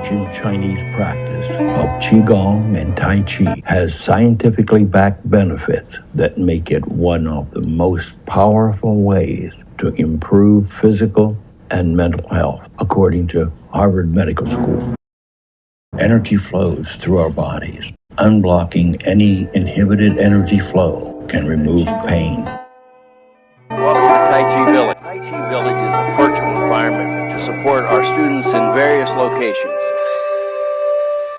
ancient Chinese practice of qigong and Tai Chi has scientifically backed benefits that make it one of the most powerful ways to improve physical and mental health, according to Harvard Medical School. Energy flows through our bodies. Unblocking any inhibited energy flow can remove pain. Welcome to Tai Chi Village. Tai Chi Village is a virtual environment to support our students in various locations.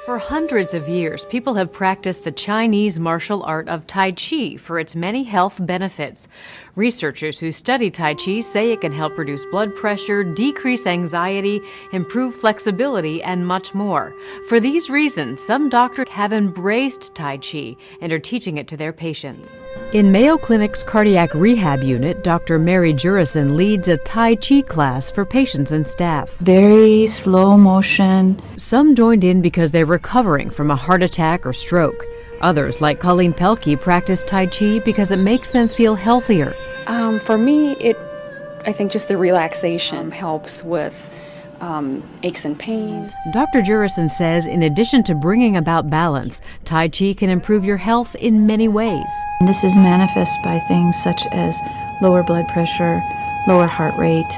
For hundreds of years, people have practiced the Chinese martial art of Tai Chi for its many health benefits. Researchers who study Tai Chi say it can help reduce blood pressure, decrease anxiety, improve flexibility, and much more. For these reasons, some doctors have embraced Tai Chi and are teaching it to their patients. In Mayo Clinic's cardiac rehab unit, Dr. Mary Jurison leads a Tai Chi class for patients and staff. Very slow motion. Some joined in because they were recovering from a heart attack or stroke. Others, like Colleen Pelkey, practice Tai Chi because it makes them feel healthier. For me, I think just the relaxation helps with aches and pain. Dr. Jurison says in addition to bringing about balance, Tai Chi can improve your health in many ways. This is manifest by things such as lower blood pressure, lower heart rate,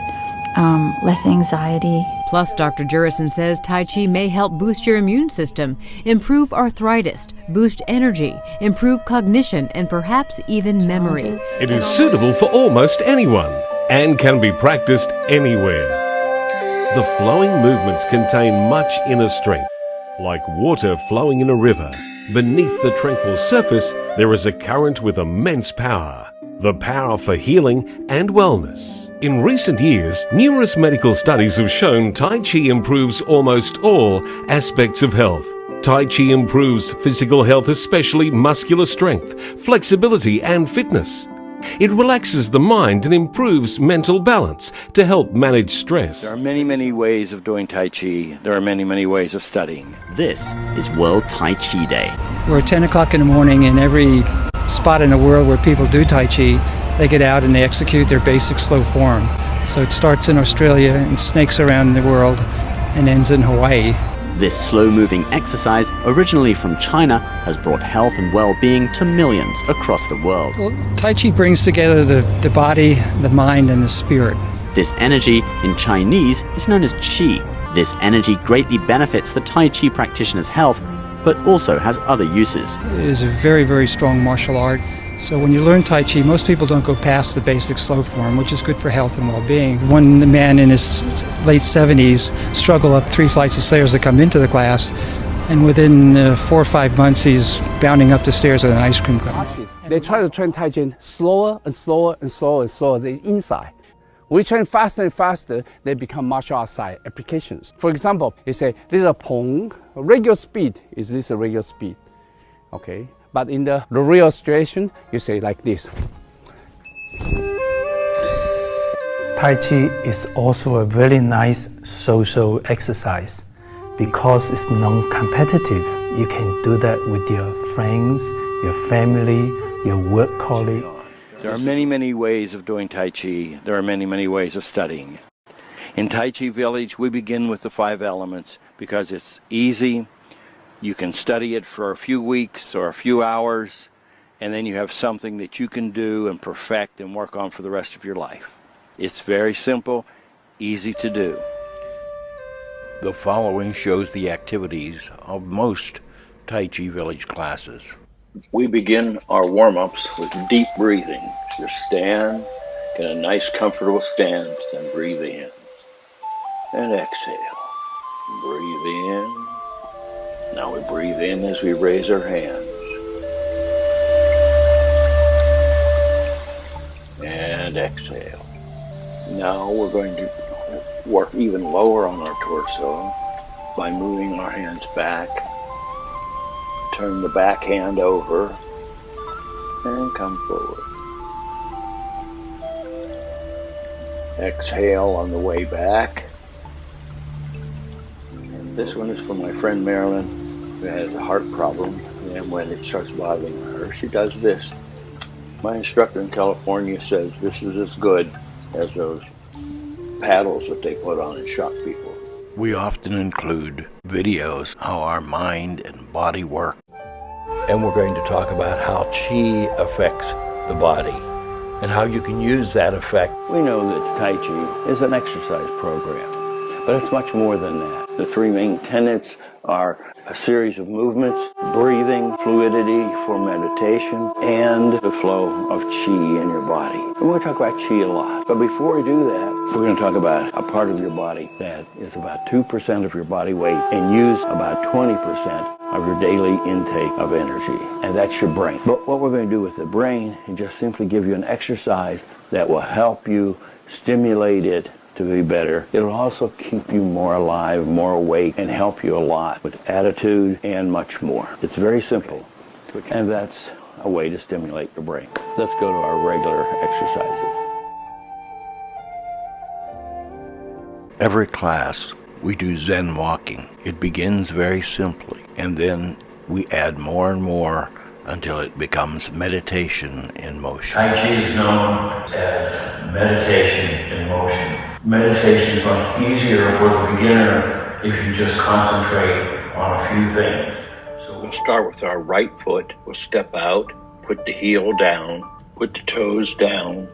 less anxiety. Plus, Dr. Jurison says Tai Chi may help boost your immune system, improve arthritis, boost energy, improve cognition, and perhaps even memory. It is suitable for almost anyone and can be practiced anywhere. The flowing movements contain much inner strength. Like water flowing in a river, beneath the tranquil surface there is a current with immense power. The power for healing and wellness. In recent years, numerous medical studies have shown Tai Chi improves almost all aspects of health. Tai Chi improves physical health, especially muscular strength, flexibility and fitness. It relaxes the mind and improves mental balance to help manage stress. There are many ways of doing Tai Chi. There are many ways of studying. This is World Tai Chi Day. We're at 10 o'clock in the morning in every spot in the world where people do Tai Chi. They get out and they execute their basic slow form. So it starts in Australia and snakes around the world and ends in Hawaii. This slow-moving exercise, originally from China, has brought health and well-being to millions across the world. Well, Tai Chi brings together the body, the mind, and the spirit. This energy, in Chinese, is known as qi. This energy greatly benefits the Tai Chi practitioner's health, but also has other uses. It is a very strong martial art. So when you learn Tai Chi, most people don't go past the basic slow form, which is good for health and well-being. One man in his late 70s struggled up 3 flights of stairs to come into the class, and within 4 or 5 months he's bounding up the stairs with an ice cream cone. They try to train Tai Chi slower and slower the inside. We train faster and faster, they become martial art side applications. For example, you say, this is a pong, regular speed, is this a regular speed? Okay. But in the real situation, you say like this. Tai Chi is also a very nice social exercise because it's non-competitive. You can do that with your friends, your family, your work colleagues. There are many ways of doing Tai Chi. There are many ways of studying. In Tai Chi Village, we begin with the 5 elements because it's easy. You can study it for a few weeks or a few hours, and then you have something that you can do and perfect and work on for the rest of your life. It's very simple, easy to do. The following shows the activities of most Tai Chi Village classes. We begin our warm-ups with deep breathing. Just stand, get a nice comfortable stand, and breathe in. And exhale. Breathe in. Now we breathe in as we raise our hands. And exhale. Now we're going to work even lower on our torso by moving our hands back. Turn the back hand over and come forward. Exhale on the way back. And this one is for my friend Marilyn, who has a heart problem, and when it starts bothering her, she does this. My instructor in California says this is as good as those paddles that they put on and shock people. We often include videos how our mind and body work. And we're going to talk about how qi affects the body and how you can use that effect. We know that Tai Chi is an exercise program, but it's much more than that. The three main tenets are a series of movements, breathing, fluidity for meditation, and the flow of qi in your body. And we're going to talk about qi a lot. But before we do that, we're going to talk about a part of your body that is about 2% of your body weight and use about 20% of your daily intake of energy, and that's your brain. But what we're going to do with the brain is just simply give you an exercise that will help you stimulate it to be better. It'll also keep you more alive, more awake, and help you a lot with attitude and much more. It's very simple, and that's a way to stimulate your brain. Let's go to our regular exercises. Every class, we do Zen walking. It begins very simply, and then we add more and more until it becomes meditation in motion. Tai Chi is known as meditation in motion. Meditation is much easier for the beginner if you just concentrate on a few things. So we'll start with our right foot. We'll step out, put the heel down, put the toes down,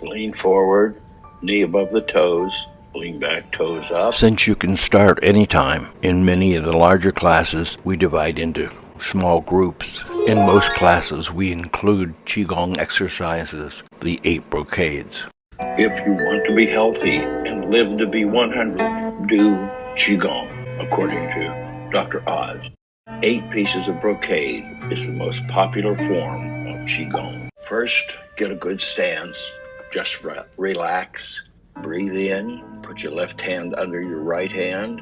lean forward, knee above the toes, lean back, toes up. Since you can start anytime, in many of the larger classes, we divide into small groups. In most classes, we include qigong exercises, the 8 brocades. If you want to be healthy and live to be 100, do qigong, according to Dr. Oz. 8 pieces of brocade is the most popular form of qigong. First, get a good stance. Just relax. Breathe in. Put your left hand under your right hand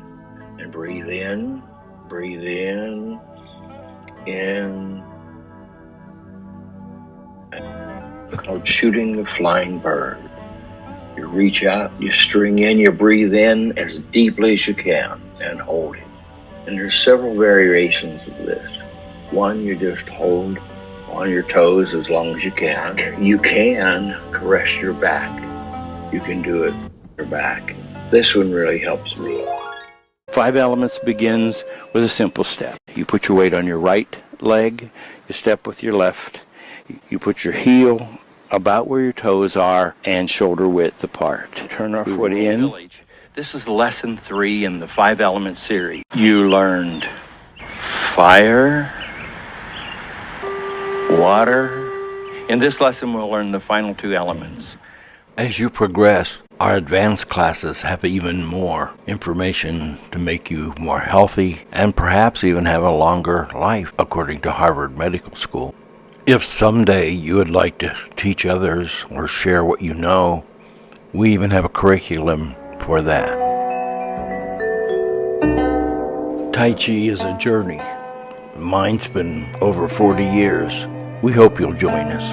and breathe in. Breathe in. In. It's called shooting the flying bird. You reach out, you string in, you breathe in as deeply as you can and hold it. And there's several variations of this. One, you just hold on your toes as long as you can. You can caress your back. You can do it with your back. This one really helps me. 5 Elements begins with a simple step. You put your weight on your right leg, you step with your left, you put your heel about where your toes are and shoulder width apart. Turn our foot in. This is lesson 3 in the 5 Elements series. You learned fire, water. In this lesson, we'll learn the final 2 elements. As you progress, our advanced classes have even more information to make you more healthy and perhaps even have a longer life, according to Harvard Medical School. If someday you would like to teach others or share what you know, we even have a curriculum for that. Tai Chi is a journey. Mine's been over 40 years. We hope you'll join us.